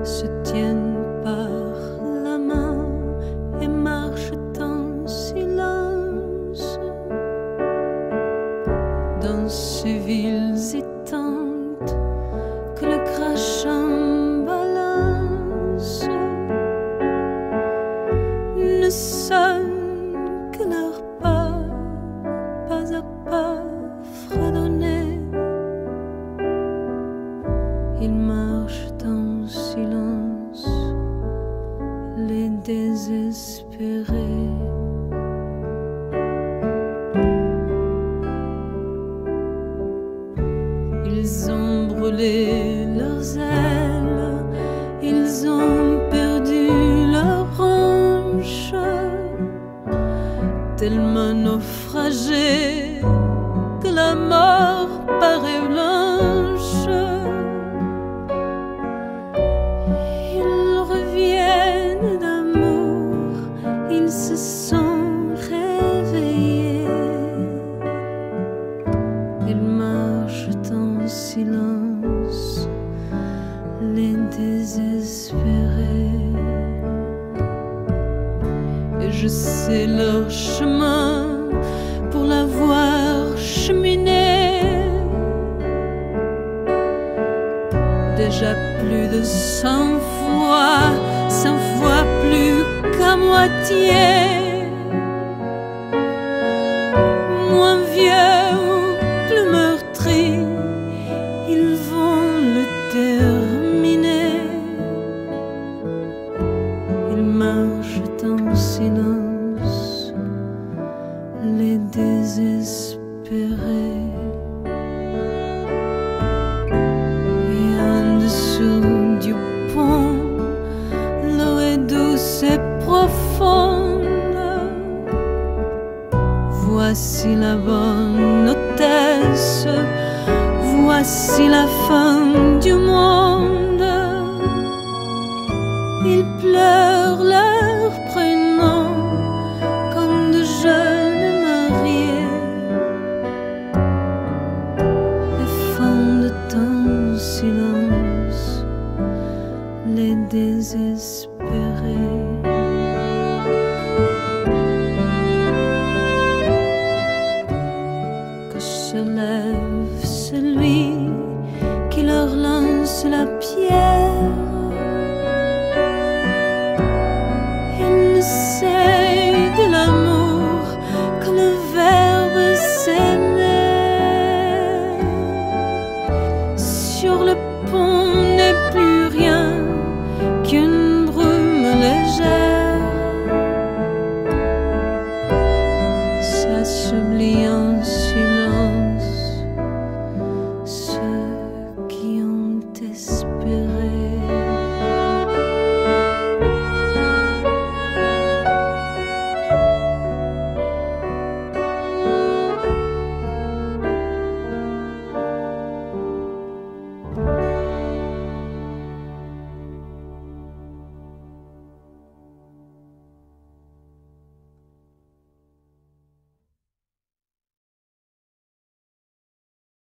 se tiennent par la main et marchent en silence dans ces villes éteintes que le crachin balance. Ne sonnent que leurs pas à pas fredonnés. Ils marchent en silence, les désespérés. Ils ont brûlé leurs ailes, ils ont perdu leurs branches, tellement naufragés que la mort paraît blanche. Ils reviennent d'amour, ils se sont réveillés. Ils marchent en silence, les désespérés. Et je sais leur chemin pour la voir cheminer. Déjà plus de 100 fois plus qu'à moitié. Moins vieux ou plus meurtri, ils vont le terminer. Ils marchent en silence, les désespérés. Et en dessous du pont, l'eau est douce et profonde. Voici la bonne hôtesse, voici la fin du monde. Ils pleurent leur prénom comme de jeunes mariés et fondent en silence, les désespérés. Que se lève celui qui leur lance la pierre.